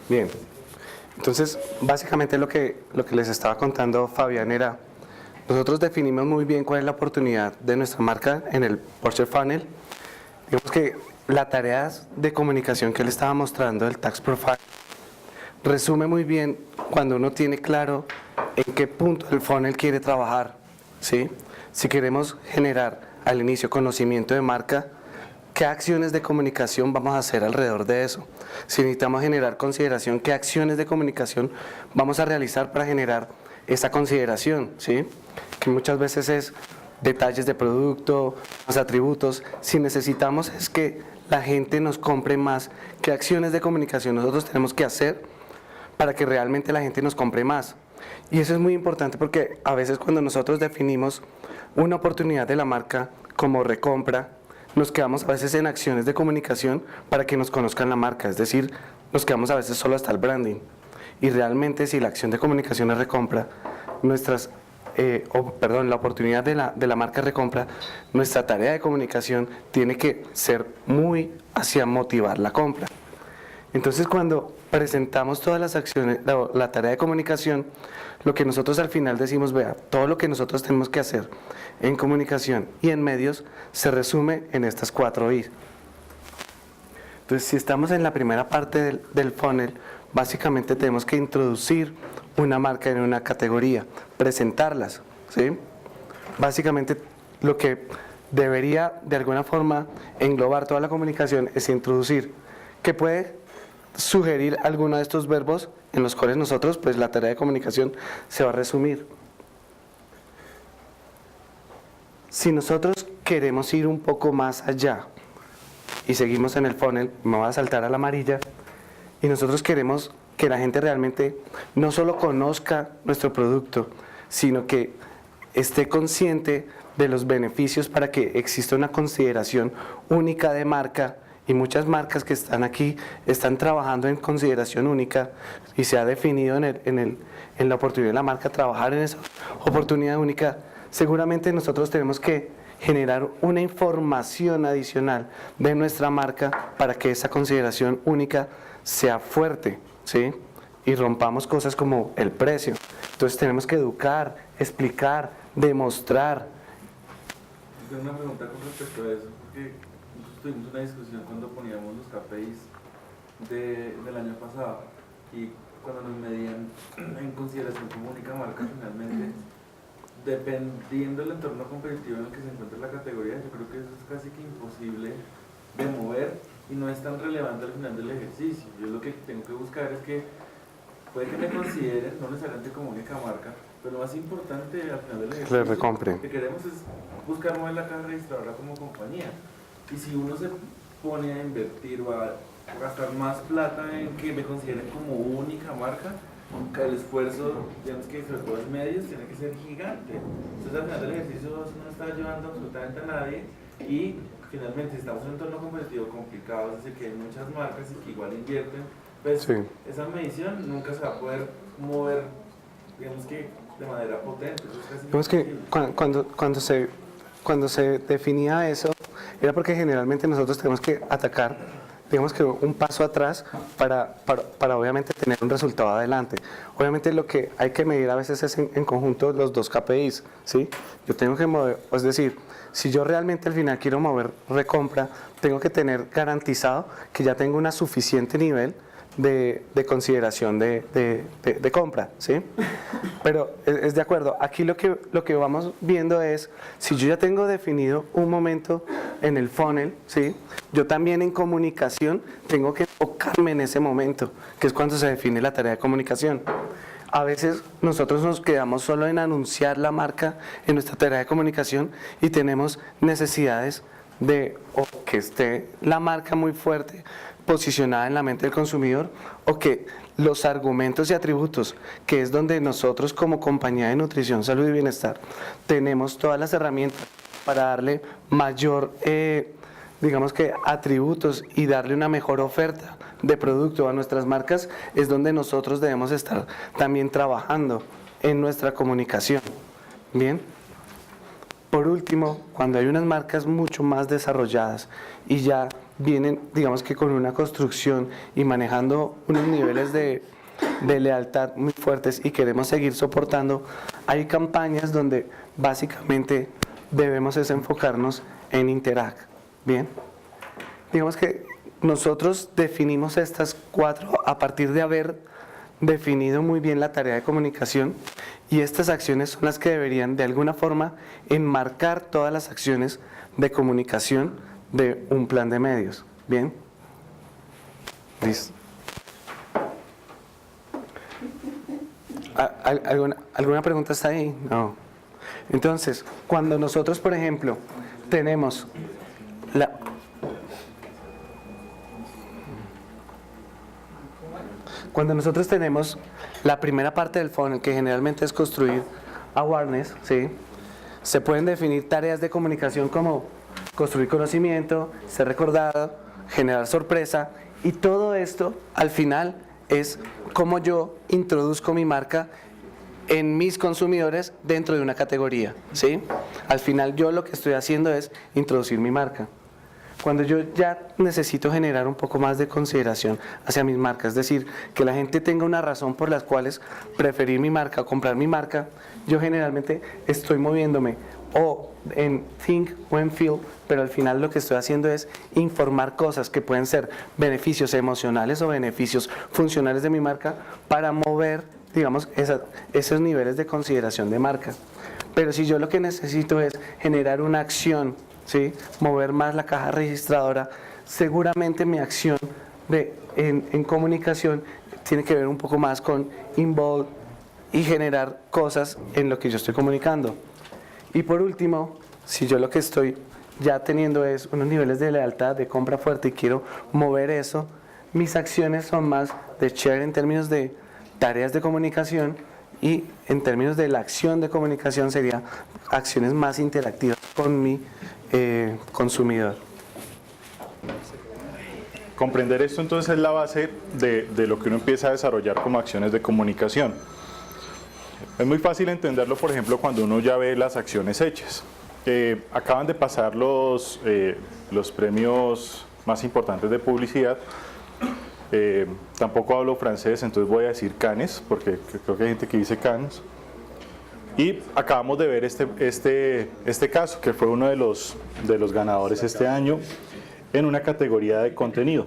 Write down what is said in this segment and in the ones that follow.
Bien, entonces básicamente lo que les estaba contando Fabián era, nosotros definimos muy bien cuál es la oportunidad de nuestra marca en el Purchase Funnel. Digamos que la tarea de comunicación que él estaba mostrando, el Tax Profile, resume muy bien cuando uno tiene claro en qué punto del funnel quiere trabajar, ¿sí? Si queremos generar al inicio conocimiento de marca, ¿qué acciones de comunicación vamos a hacer alrededor de eso? Si necesitamos generar consideración, ¿qué acciones de comunicación vamos a realizar para generar esa consideración? ¿Sí? Que muchas veces es detalles de producto, los atributos. Si necesitamos es que la gente nos compre más, ¿qué acciones de comunicación nosotros tenemos que hacer para que realmente la gente nos compre más? Y eso es muy importante porque a veces cuando nosotros definimos una oportunidad de la marca como recompra, nos quedamos a veces en acciones de comunicación para que nos conozcan la marca, es decir, nos quedamos a veces solo hasta el branding. Y realmente si la acción de comunicación es recompra, la oportunidad de la marca recompra, nuestra tarea de comunicación tiene que ser muy hacia motivar la compra. Entonces cuando presentamos todas las acciones, la tarea de comunicación, lo que nosotros al final decimos, vea, todo lo que nosotros tenemos que hacer en comunicación y en medios se resume en estas 4 I. Entonces si estamos en la primera parte del funnel, básicamente tenemos que introducir una marca en una categoría, presentarlas, ¿sí? Básicamente lo que debería de alguna forma englobar toda la comunicación es introducir, que puede sugerir alguno de estos verbos en los cuales nosotros, pues la tarea de comunicación se va a resumir. Si nosotros queremos ir un poco más allá y seguimos en el funnel, me voy a saltar a la amarilla, y nosotros queremos que la gente realmente no solo conozca nuestro producto, sino que esté consciente de los beneficios para que exista una consideración única de marca. Y muchas marcas que están aquí están trabajando en consideración única y se ha definido en la oportunidad de la marca trabajar en esa oportunidad única. Seguramente nosotros tenemos que generar una información adicional de nuestra marca para que esa consideración única sea fuerte, ¿sí? Y rompamos cosas como el precio. Entonces tenemos que educar, explicar, demostrar. Tengo una pregunta con respecto a eso, porque tuvimos una discusión cuando poníamos los KPIs del año pasado y cuando nos medían en consideración como única marca finalmente, dependiendo del entorno competitivo en el que se encuentra la categoría, yo creo que eso es casi que imposible de mover y no es tan relevante al final del ejercicio. Yo lo que tengo que buscar es que puede que me consideren, no necesariamente como única marca, pero lo más importante al final del ejercicio lo que queremos es buscar mover la caja registradora como compañía. Y si uno se pone a invertir o a gastar más plata en que me consideren como única marca, el esfuerzo, digamos que sobre todo en medios, tiene que ser gigante. Entonces al final del ejercicio eso no está ayudando absolutamente a nadie y finalmente si estamos en un entorno competitivo complicado, es decir, que hay muchas marcas y que igual invierten, pues sí, esa medición nunca se va a poder mover, digamos que de manera potente. Digamos que cuando se definía eso, era porque generalmente nosotros tenemos que atacar, digamos que un paso atrás para obviamente tener un resultado adelante. Obviamente lo que hay que medir a veces es en conjunto los 2 KPIs, ¿sí? Yo tengo que mover, es decir, si yo realmente al final quiero mover recompra, tengo que tener garantizado que ya tengo un suficiente nivel de consideración de compra, ¿sí? Pero es de acuerdo, aquí lo que vamos viendo es, si yo ya tengo definido un momento en el funnel, ¿sí? Yo también en comunicación tengo que enfocarme en ese momento, que es cuando se define la tarea de comunicación. A veces nosotros nos quedamos solo en anunciar la marca en nuestra tarea de comunicación y tenemos necesidades de o que esté la marca muy fuerte posicionada en la mente del consumidor o que los argumentos y atributos, que es donde nosotros como compañía de nutrición, salud y bienestar tenemos todas las herramientas para darle mayor, digamos que atributos y darle una mejor oferta de producto a nuestras marcas, es donde nosotros debemos estar también trabajando en nuestra comunicación. Bien. Por último, cuando hay unas marcas mucho más desarrolladas y ya vienen, digamos que con una construcción y manejando unos niveles de lealtad muy fuertes y queremos seguir soportando, hay campañas donde básicamente debemos es enfocarnos en Interact. Bien, digamos que nosotros definimos estas 4 a partir de haber definido muy bien la tarea de comunicación, y estas acciones son las que deberían de alguna forma enmarcar todas las acciones de comunicación de un plan de medios. Bien, listo. ¿Alguna pregunta está ahí? No. Entonces, cuando nosotros, por ejemplo, tenemos la primera parte del funnel, que generalmente es construir awareness, ¿sí? Se pueden definir tareas de comunicación como construir conocimiento, ser recordado, generar sorpresa, y todo esto al final es cómo yo introduzco mi marca en mis consumidores dentro de una categoría, ¿sí? Al final yo lo que estoy haciendo es introducir mi marca. Cuando yo ya necesito generar un poco más de consideración hacia mis marcas, es decir, que la gente tenga una razón por las cuales preferir mi marca o comprar mi marca, yo generalmente estoy moviéndome o en think o en feel, pero al final lo que estoy haciendo es informar cosas que pueden ser beneficios emocionales o beneficios funcionales de mi marca para mover, digamos, esos niveles de consideración de marca. Pero si yo lo que necesito es generar una acción, ¿sí? Mover más la caja registradora, seguramente mi acción en comunicación tiene que ver un poco más con involve y generar cosas en lo que yo estoy comunicando. Y por último, si yo lo que estoy ya teniendo es unos niveles de lealtad, de compra fuerte, y quiero mover eso, mis acciones son más de share en términos de tareas de comunicación, y en términos de la acción de comunicación sería acciones más interactivas con mi consumidor. Comprender esto entonces es la base de lo que uno empieza a desarrollar como acciones de comunicación. Es muy fácil entenderlo, por ejemplo, cuando uno ya ve las acciones hechas. Acaban de pasar los premios más importantes de publicidad. Tampoco hablo francés, entonces voy a decir Cannes, porque creo que hay gente que dice Cannes. Y acabamos de ver este caso, que fue uno de los ganadores este año en una categoría de contenido.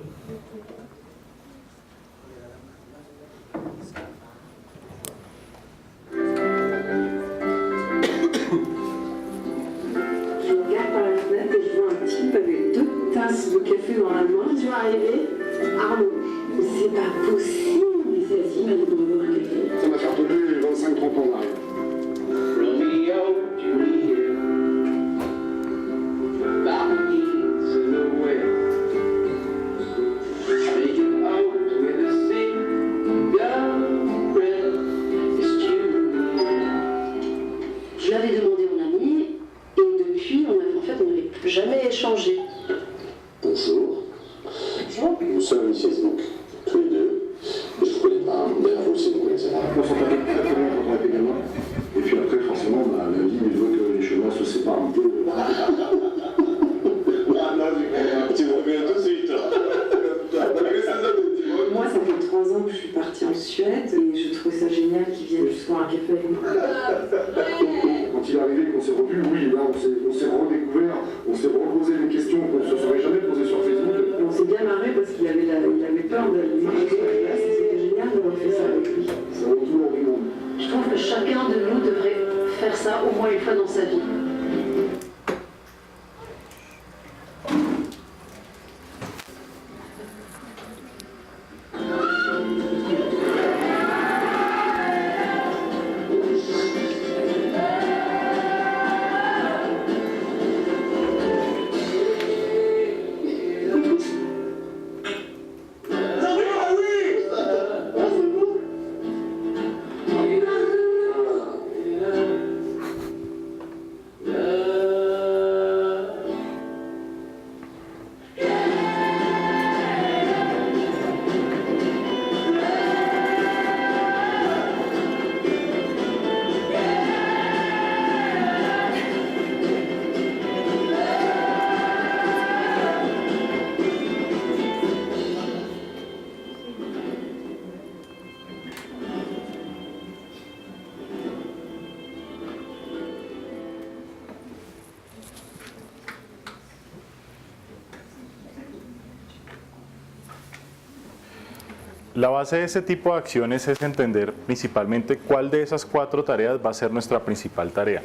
La base de ese tipo de acciones es entender principalmente cuál de esas 4 tareas va a ser nuestra principal tarea.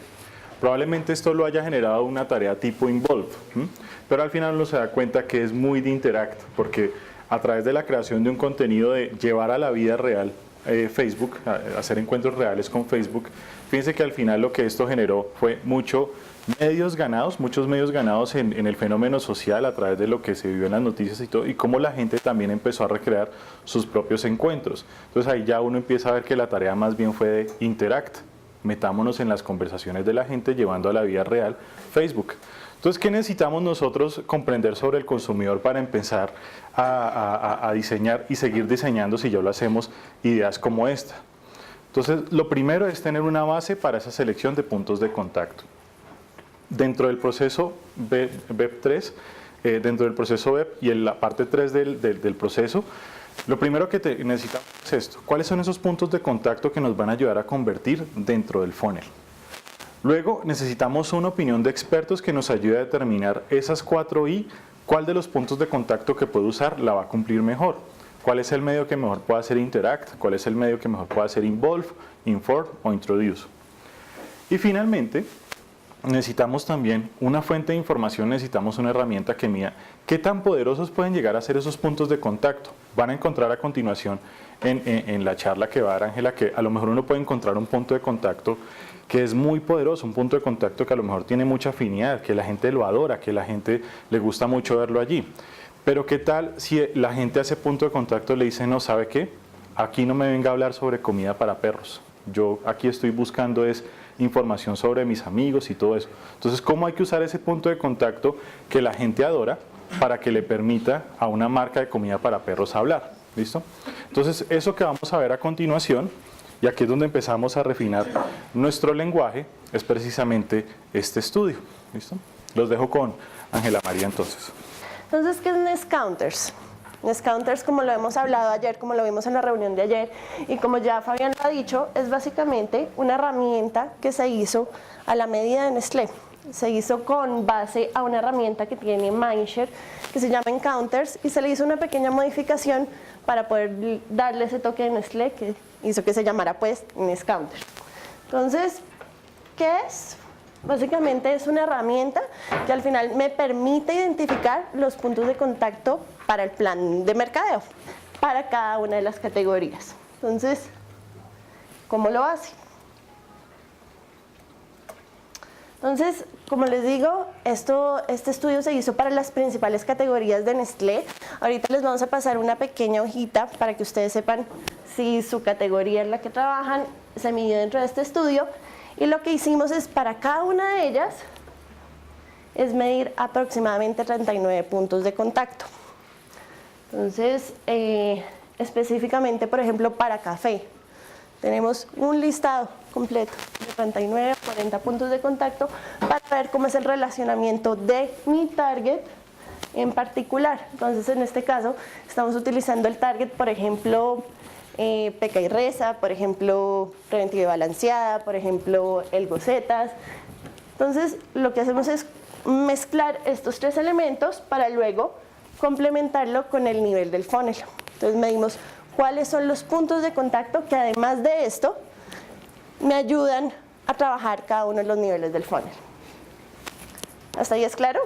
Probablemente esto lo haya generado una tarea tipo Involve, pero al final uno se da cuenta que es muy de Interact, porque a través de la creación de un contenido de llevar a la vida real Facebook, hacer encuentros reales con Facebook, fíjense que al final lo que esto generó fue muchos medios ganados en el fenómeno social a través de lo que se vivió en las noticias y todo, y cómo la gente también empezó a recrear sus propios encuentros. Entonces ahí ya uno empieza a ver que la tarea más bien fue de Interact. Metámonos en las conversaciones de la gente llevando a la vida real Facebook. Entonces, ¿qué necesitamos nosotros comprender sobre el consumidor para empezar a diseñar y seguir diseñando, si ya lo hacemos, ideas como esta? Entonces, lo primero es tener una base para esa selección de puntos de contacto. Dentro del proceso Web3, dentro del proceso Web y en la parte 3 del proceso, lo primero que necesitamos es esto. ¿Cuáles son esos puntos de contacto que nos van a ayudar a convertir dentro del funnel? Luego necesitamos una opinión de expertos que nos ayude a determinar esas 4 I, cuál de los puntos de contacto que puedo usar la va a cumplir mejor. ¿Cuál es el medio que mejor pueda hacer Interact? ¿Cuál es el medio que mejor pueda hacer Involve, Inform o Introduce? Y finalmente, necesitamos también una fuente de información, necesitamos una herramienta que mida qué tan poderosos pueden llegar a ser esos puntos de contacto. Van a encontrar a continuación en la charla que va a dar Ángela que a lo mejor uno puede encontrar un punto de contacto que es muy poderoso, un punto de contacto que a lo mejor tiene mucha afinidad, que la gente lo adora, que la gente le gusta mucho verlo allí. Pero ¿qué tal si la gente a ese punto de contacto le dice, no, ¿sabe qué? Aquí no me venga a hablar sobre comida para perros. Yo aquí estoy buscando es información sobre mis amigos y todo eso. Entonces, ¿cómo hay que usar ese punto de contacto que la gente adora para que le permita a una marca de comida para perros hablar? ¿Listo? Entonces, eso que vamos a ver a continuación, y aquí es donde empezamos a refinar nuestro lenguaje, es precisamente este estudio. ¿Listo? Los dejo con Ángela María entonces. Entonces, ¿qué es Nest Counters? Nest Counters, como lo hemos hablado ayer, como lo vimos en la reunión de ayer, y como ya Fabián lo ha dicho, es básicamente una herramienta que se hizo a la medida de Nestlé. Se hizo con base a una herramienta que tiene Mindshare, que se llama Encounters, y se le hizo una pequeña modificación para poder darle ese toque de Nestlé que hizo que se llamara pues Nest Counters. Entonces, ¿qué es? Básicamente es una herramienta que al final me permite identificar los puntos de contacto para el plan de mercadeo, para cada una de las categorías. Entonces, ¿cómo lo hace? Entonces, como les digo, este estudio se hizo para las principales categorías de Nestlé. Ahorita les vamos a pasar una pequeña hojita para que ustedes sepan si su categoría en la que trabajan se midió dentro de este estudio. Y lo que hicimos es, para cada una de ellas, es medir aproximadamente 39 puntos de contacto. Entonces, específicamente, por ejemplo, para café, tenemos un listado completo de 39 a 40 puntos de contacto para ver cómo es el relacionamiento de mi target en particular. Entonces, en este caso, estamos utilizando el target, por ejemplo, Peca y Reza, por ejemplo, Preventiva y Balanceada, por ejemplo, el Gocetas. Entonces, lo que hacemos es mezclar estos 3 elementos para luego complementarlo con el nivel del funnel. Entonces, medimos cuáles son los puntos de contacto que, además de esto, me ayudan a trabajar cada uno de los niveles del funnel. ¿Hasta ahí es claro?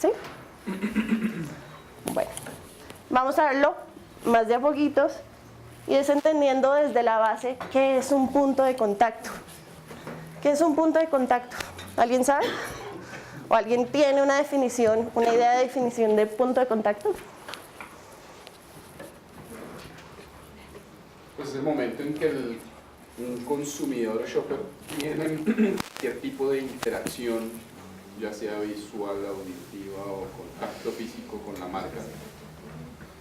¿Sí? Bueno, vamos a verlo más de a poquitos y desentendiendo desde la base qué es un punto de contacto. ¿Qué es un punto de contacto? ¿Alguien sabe? ¿O alguien tiene una definición, una idea de definición de punto de contacto? Pues es el momento en que un consumidor o shopper tiene cualquier tipo de interacción, ya sea visual, auditiva o contacto físico con la marca,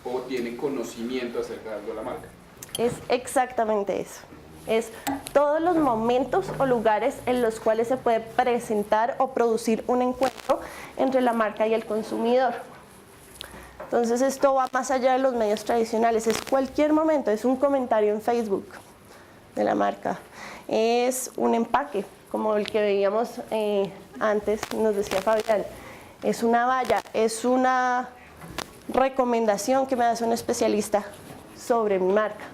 o tiene conocimiento acerca de algo de la marca. Es exactamente eso. Es todos los momentos o lugares en los cuales se puede presentar o producir un encuentro entre la marca y el consumidor. Entonces, esto va más allá de los medios tradicionales. Es cualquier momento, es un comentario en Facebook de la marca, es un empaque, como el que veíamos antes, nos decía Fabián, es una valla, es una recomendación que me hace un especialista sobre mi marca.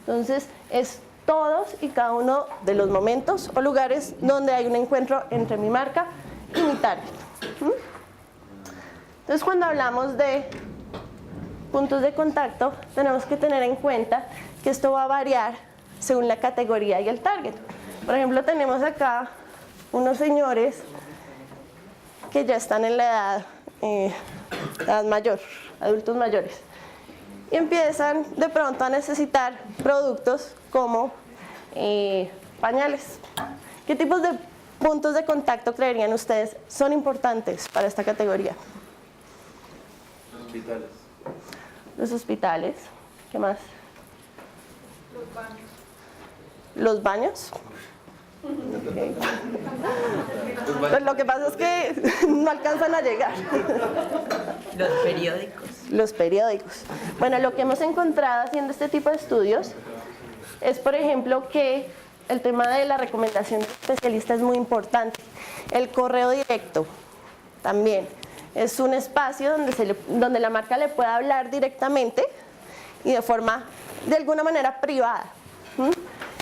Entonces, es todos y cada uno de los momentos o lugares donde hay un encuentro entre mi marca y mi target. Entonces, cuando hablamos de puntos de contacto, tenemos que tener en cuenta que esto va a variar según la categoría y el target. Por ejemplo, tenemos acá unos señores que ya están en la edad mayor, adultos mayores, y empiezan de pronto a necesitar productos como pañales. ¿Qué tipos de puntos de contacto creerían ustedes son importantes para esta categoría? Los hospitales. Los hospitales. ¿Qué más? Los baños. ¿Los baños? Okay. Pues lo que pasa es que no alcanzan a llegar. Los periódicos. Los periódicos. Bueno, lo que hemos encontrado haciendo este tipo de estudios es, por ejemplo, que el tema de la recomendación de especialista es muy importante. El correo directo también es un espacio donde la marca le pueda hablar directamente y de forma, de alguna manera, privada.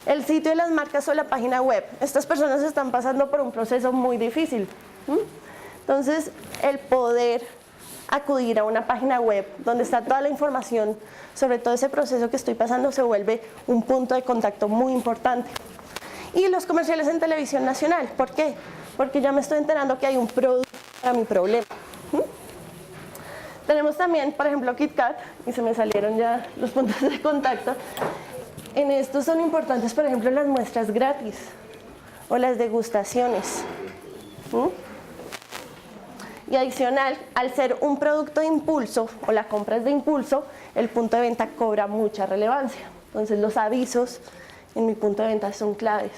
El sitio de las marcas o la página web. Estas personas están pasando por un proceso muy difícil. Entonces, el poder acudir a una página web donde está toda la información sobre todo ese proceso que estoy pasando se vuelve un punto de contacto muy importante. Y los comerciales en televisión nacional. ¿Por qué? Porque ya me estoy enterando que hay un producto para mi problema. Tenemos también, por ejemplo, KitKat, y se me salieron ya los puntos de contacto. En estos son importantes, por ejemplo, las muestras gratis o las degustaciones. Y adicional, al ser un producto de impulso o la compra es de impulso, el punto de venta cobra mucha relevancia. Entonces, los avisos en mi punto de venta son claves.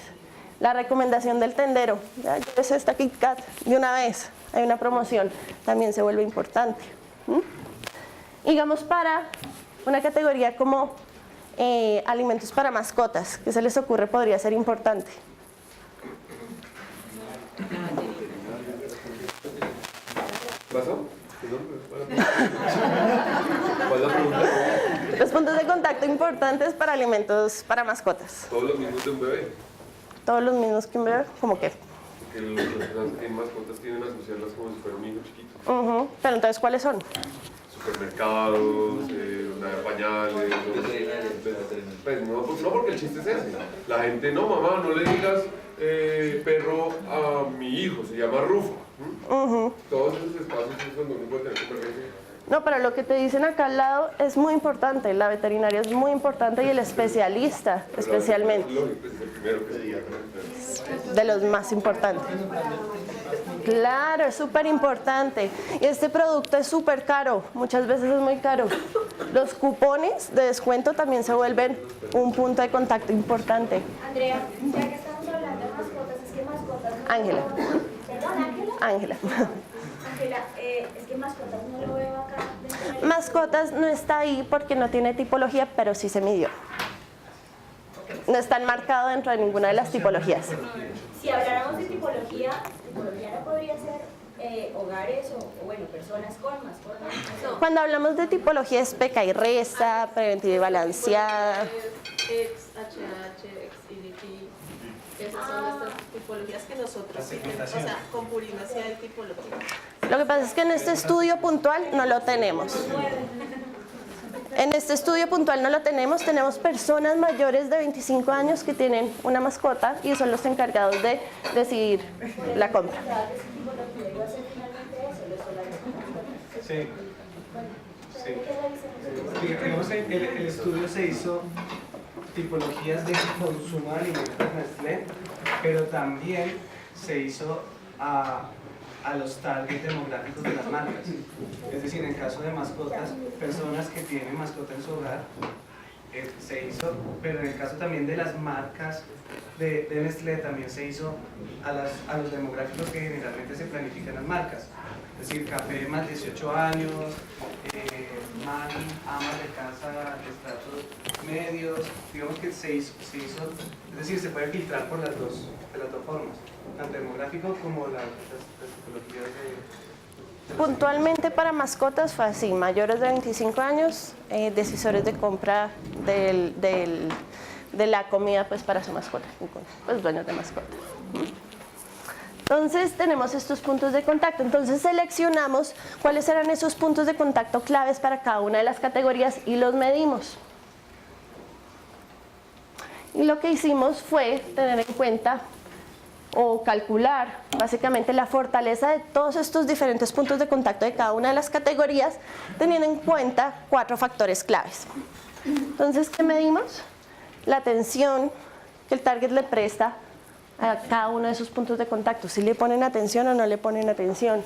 La recomendación del tendero, ya lleves esta KitKat de una vez, hay una promoción, también se vuelve importante. Digamos, para una categoría como alimentos para mascotas, ¿qué se les ocurre podría ser importante? ¿Pasó? ¿Cuál es la pregunta? Los puntos de contacto importantes para alimentos para mascotas. Todos los mismos de un bebé. Todos los mismos que un bebé, ¿cómo qué? Que las personas que tienen mascotas tienen a asociarlas como si fuera un niño chiquito. Pero entonces, ¿cuáles son? Supermercados, pañales. Pues no, porque el chiste es ese. La gente, no, mamá, no le digas perro a mi hijo, se llama Rufo. Todos esos espacios es donde uno puede tener conversación. No, pero lo que te dicen acá al lado es muy importante. La veterinaria es muy importante y el especialista, especialmente. Es lógico, es el primero que se diga. De los más importantes. Claro, es súper importante. Y este producto es súper caro, muchas veces es muy caro. Los cupones de descuento también se vuelven un punto de contacto importante. Andrea, ya que estamos hablando de mascotas, es que mascotas no Ángela. ¿Perdón, Ángela? Ángela. Ángela, es que mascotas no lo veo acá. dentro del- Mascotas no está ahí porque no tiene tipología, pero sí se midió. No está enmarcado dentro de ninguna de las tipologías. Si habláramos de tipología no podría ser hogares o bueno, personas con mascotas. No. Cuando hablamos de tipología es peca y resta, preventiva y balanceada. Ex, HH, ex, IDT. Esas son nuestras tipologías que nosotros seguimos. O sea, con Purimacia hay tipología. Lo que pasa es que en este estudio puntual no lo tenemos. En este estudio puntual no lo tenemos. Tenemos personas mayores de 25 años que tienen una mascota y son los encargados de decidir la compra. Sí. Digamos que el estudio se hizo tipologías de consumo de alimentos Nestlé, pero también se hizo a los targets demográficos de las marcas. Es decir, en caso de mascotas, personas que tienen mascota en su hogar, se hizo, pero en el caso también de las marcas de Nestlé también se hizo a los demográficos que generalmente se planifican las marcas. Es decir, café más 18 años, amas de casa de estratos medios, digamos que se hizo, es decir, se puede filtrar por de las dos formas, tanto demográfico como las tipologías Puntualmente para mascotas fue así, mayores de 25 años, decisores de compra de la comida pues para su mascota, pues dueños de mascota. Entonces tenemos estos puntos de contacto, entonces seleccionamos cuáles eran esos puntos de contacto claves para cada una de las categorías y los medimos. Y lo que hicimos fue tener en cuenta o calcular básicamente la fortaleza de todos estos diferentes puntos de contacto de cada una de las categorías, teniendo en cuenta 4 factores claves. Entonces, ¿qué medimos? La atención que el target le presta a cada uno de esos puntos de contacto, si le ponen atención o no le ponen atención.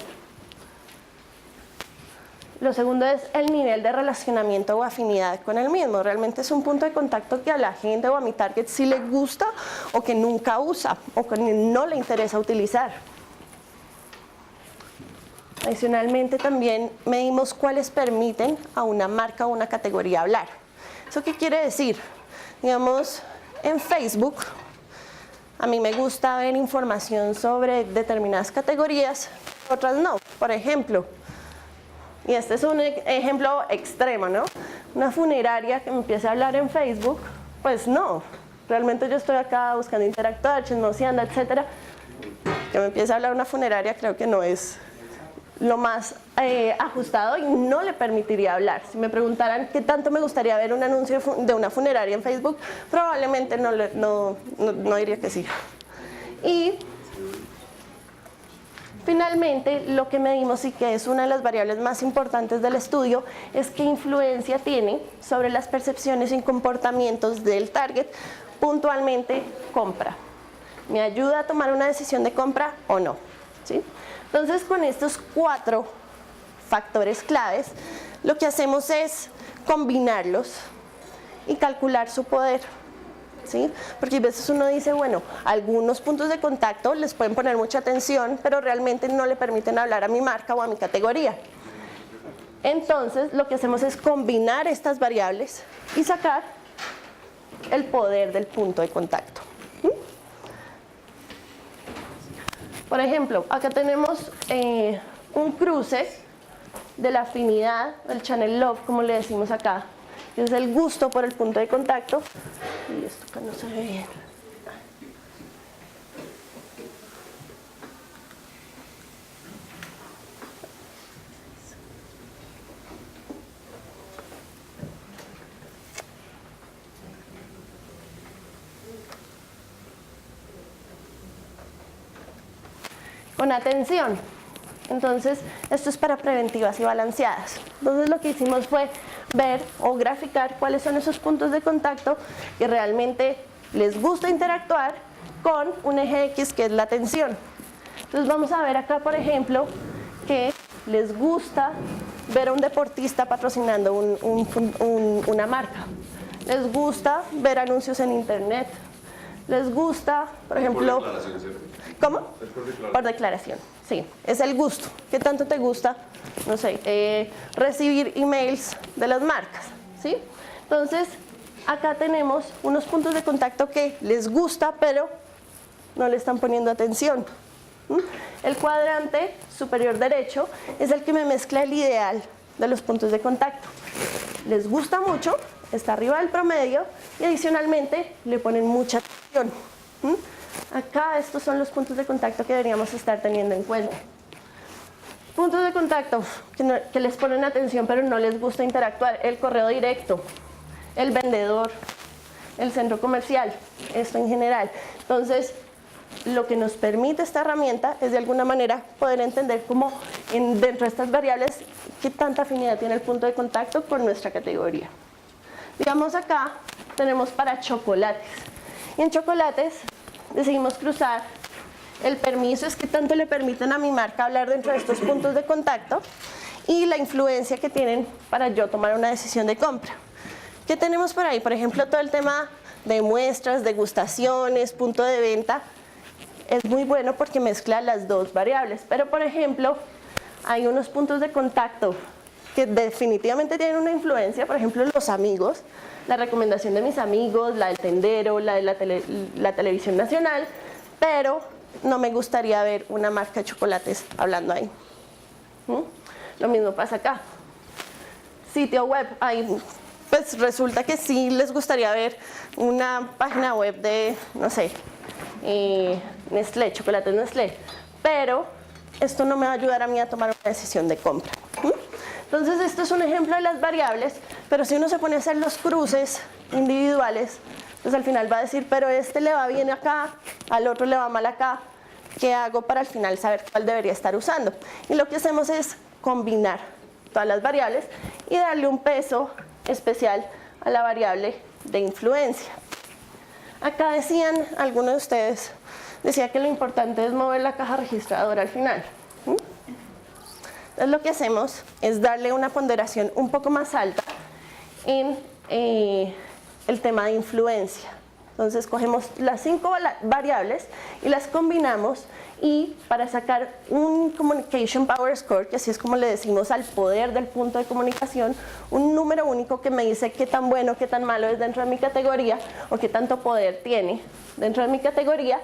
Lo segundo es el nivel de relacionamiento o afinidad con el mismo. Realmente es un punto de contacto que a la gente o a mi target sí le gusta o que nunca usa o que no le interesa utilizar. Adicionalmente también medimos cuáles permiten a una marca o una categoría hablar. ¿Eso qué quiere decir? Digamos, en Facebook a mí me gusta ver información sobre determinadas categorías, otras no. Por ejemplo, y este es un ejemplo extremo, ¿no? Una funeraria que me empiece a hablar en Facebook, pues no. Realmente yo estoy acá buscando interactuar, chismoseando, etcétera. Que me empiece a hablar una funeraria creo que no es lo más ajustado y no le permitiría hablar. Si me preguntaran qué tanto me gustaría ver un anuncio de una funeraria en Facebook, probablemente no diría que sí. Y finalmente, lo que medimos y que es una de las variables más importantes del estudio es qué influencia tiene sobre las percepciones y comportamientos del target, puntualmente compra. ¿Me ayuda a tomar una decisión de compra o no? ¿Sí? Entonces, con estos 4 factores claves, lo que hacemos es combinarlos y calcular su poder. ¿Sí? Porque a veces uno dice, bueno, algunos puntos de contacto les pueden poner mucha atención, pero realmente no le permiten hablar a mi marca o a mi categoría. Entonces, lo que hacemos es combinar estas variables y sacar el poder del punto de contacto. Por ejemplo, acá tenemos un cruce de la afinidad, del channel love, como le decimos acá, que es el gusto por el punto de contacto. Y esto acá no se ve bien. Con atención. Entonces, esto es para preventivas y balanceadas. Entonces, lo que hicimos fue ver o graficar cuáles son esos puntos de contacto que realmente les gusta interactuar con un eje X que es la atención. Entonces, vamos a ver acá, por ejemplo, que les gusta ver a un deportista patrocinando una marca. Les gusta ver anuncios en internet. Les gusta, por ejemplo... ¿Cómo? Por declaración, sí. Es el gusto. ¿Qué tanto te gusta, no sé, recibir emails de las marcas? ¿Sí? Entonces, acá tenemos unos puntos de contacto que les gusta, pero no le están poniendo atención. El cuadrante superior derecho es el que me mezcla el ideal de los puntos de contacto. Les gusta mucho, está arriba del promedio y adicionalmente le ponen mucha atención. Acá estos son los puntos de contacto que deberíamos estar teniendo en cuenta. Puntos de contacto que les ponen atención pero no les gusta interactuar. El correo directo, el vendedor, el centro comercial, esto en general. Entonces, lo que nos permite esta herramienta es de alguna manera poder entender cómo dentro de estas variables qué tanta afinidad tiene el punto de contacto con nuestra categoría. Digamos acá tenemos para chocolates. Y en chocolates decidimos cruzar el permiso, es que tanto le permiten a mi marca hablar dentro de estos puntos de contacto y la influencia que tienen para yo tomar una decisión de compra. ¿Qué tenemos por ahí? Por ejemplo, todo el tema de muestras, degustaciones, punto de venta, es muy bueno porque mezcla las dos variables. Pero, por ejemplo, hay unos puntos de contacto que definitivamente tienen una influencia, por ejemplo, los amigos, la recomendación de mis amigos, la del tendero, la de la televisión nacional, pero no me gustaría ver una marca de chocolates hablando ahí. Lo mismo pasa acá. Sitio web, pues resulta que sí les gustaría ver una página web de, no sé, Nestlé, chocolates Nestlé, pero esto no me va a ayudar a mí a tomar una decisión de compra. Entonces esto es un ejemplo de las variables, pero si uno se pone a hacer los cruces individuales, pues al final va a decir, pero este le va bien acá, al otro le va mal acá, ¿qué hago para al final saber cuál debería estar usando? Y lo que hacemos es combinar todas las variables y darle un peso especial a la variable de influencia. Acá decían, algunos de ustedes, decía que lo importante es mover la caja registradora al final. Entonces lo que hacemos es darle una ponderación un poco más alta en el tema de influencia. Entonces cogemos las 5 variables y las combinamos, y para sacar un Communication Power Score, que así es como le decimos al poder del punto de comunicación, un número único que me dice qué tan bueno, qué tan malo es dentro de mi categoría o qué tanto poder tiene dentro de mi categoría,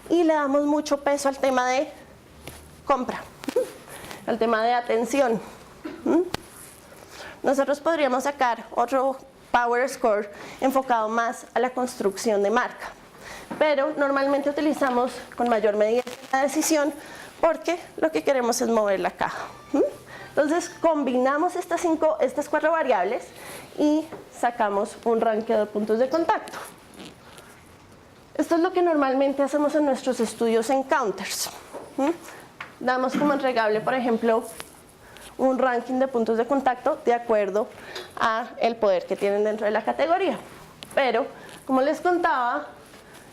y le damos mucho peso al tema de compra, al tema de atención. Nosotros podríamos sacar otro Power Score enfocado más a la construcción de marca, pero normalmente utilizamos con mayor medida la decisión porque lo que queremos es mover la caja. Entonces combinamos estas 4 variables y sacamos un ranking de puntos de contacto. Esto es lo que normalmente hacemos en nuestros estudios en counters. Damos como entregable, por ejemplo, un ranking de puntos de contacto de acuerdo a el poder que tienen dentro de la categoría. Pero, como les contaba,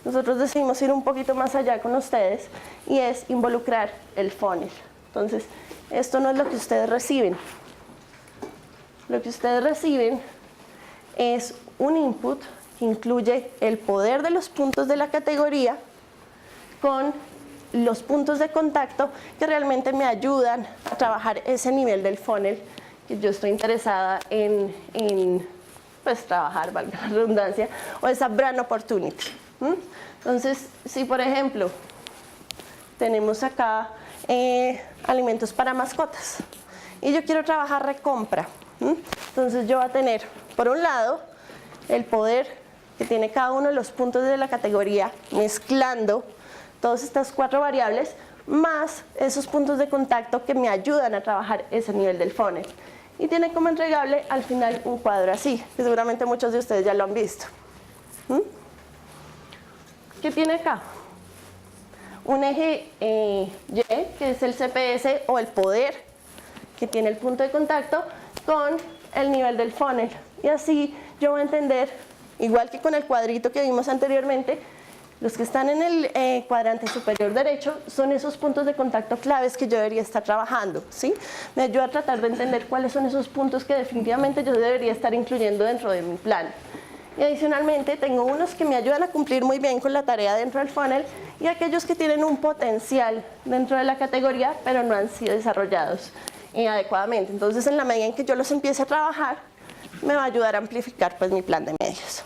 nosotros decidimos ir un poquito más allá con ustedes y es involucrar el funnel. Entonces, esto no es lo que ustedes reciben. Lo que ustedes reciben es un input que incluye el poder de los puntos de la categoría con los puntos de contacto que realmente me ayudan a trabajar ese nivel del funnel que yo estoy interesada en pues trabajar, valga la redundancia, o esa brand opportunity. Entonces, si por ejemplo tenemos acá alimentos para mascotas y yo quiero trabajar recompra, entonces yo voy a tener por un lado el poder que tiene cada uno de los puntos de la categoría mezclando todas estas 4 variables, más esos puntos de contacto que me ayudan a trabajar ese nivel del funnel. Y tiene como entregable al final un cuadro así, que seguramente muchos de ustedes ya lo han visto. ¿Qué tiene acá? Un eje Y, que es el CPS o el poder que tiene el punto de contacto con el nivel del funnel. Y así yo voy a entender, igual que con el cuadrito que vimos anteriormente, los que están en el cuadrante superior derecho son esos puntos de contacto claves que yo debería estar trabajando, ¿sí? Me ayuda a tratar de entender cuáles son esos puntos que definitivamente yo debería estar incluyendo dentro de mi plan. Y adicionalmente tengo unos que me ayudan a cumplir muy bien con la tarea dentro del funnel y aquellos que tienen un potencial dentro de la categoría pero no han sido desarrollados adecuadamente. Entonces, en la medida en que yo los empiece a trabajar, me va a ayudar a amplificar pues mi plan de medios.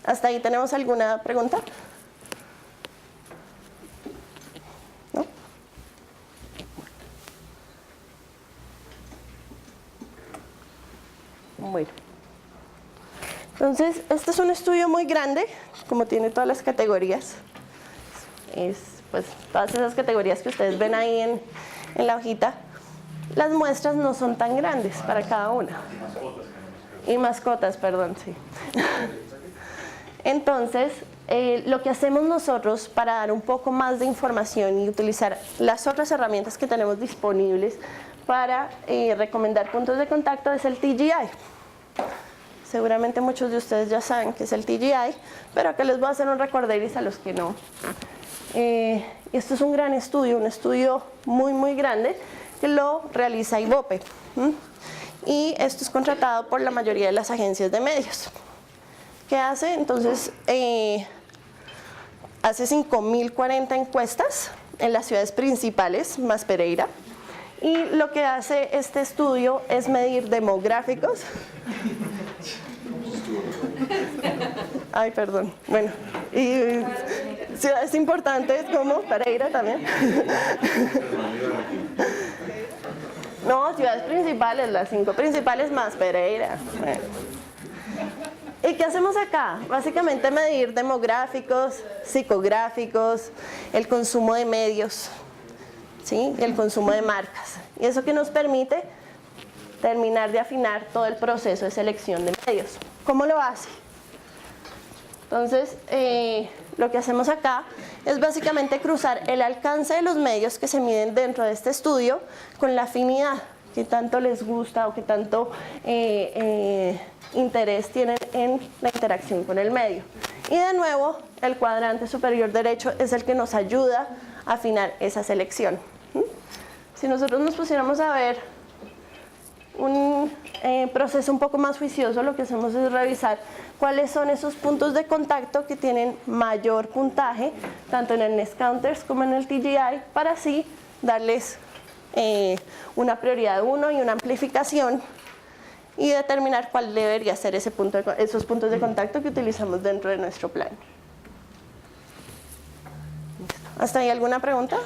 ¿Hasta ahí tenemos alguna pregunta? ¿No? Bueno. Entonces, este es un estudio muy grande, como tiene todas las categorías. Es pues todas esas categorías que ustedes ven ahí en la hojita. Las muestras no son tan grandes para cada una. Y mascotas, perdón, sí. Entonces, lo que hacemos nosotros para dar un poco más de información y utilizar las otras herramientas que tenemos disponibles para recomendar puntos de contacto es el TGI. Seguramente muchos de ustedes ya saben qué es el TGI, pero acá les voy a hacer un recorderis a los que no. Esto es un gran estudio, un estudio muy, muy grande que lo realiza IVOPE. Y esto es contratado por la mayoría de las agencias de medios. ¿Qué hace? Entonces, hace 5.040 encuestas en las ciudades principales, más Pereira. Y lo que hace este estudio es medir demográficos. Ay, perdón. Bueno, y ciudades importantes como Pereira también. No, ciudades principales, las 5 principales más Pereira. Bueno. ¿Y qué hacemos acá? Básicamente medir demográficos, psicográficos, el consumo de medios, ¿sí? El consumo de marcas. Y eso que nos permite terminar de afinar todo el proceso de selección de medios. ¿Cómo lo hace? Entonces, lo que hacemos acá es básicamente cruzar el alcance de los medios que se miden dentro de este estudio con la afinidad, que tanto les gusta o que tanto interés tienen en la interacción con el medio. Y de nuevo, el cuadrante superior derecho es el que nos ayuda a afinar esa selección. Si nosotros nos pusiéramos a ver un proceso un poco más juicioso, lo que hacemos es revisar cuáles son esos puntos de contacto que tienen mayor puntaje, tanto en el Nest Counters como en el TGI, para así darles una prioridad 1 y una amplificación, y determinar cuál debería ser esos puntos de contacto que utilizamos dentro de nuestro plan. ¿Hasta ahí alguna pregunta?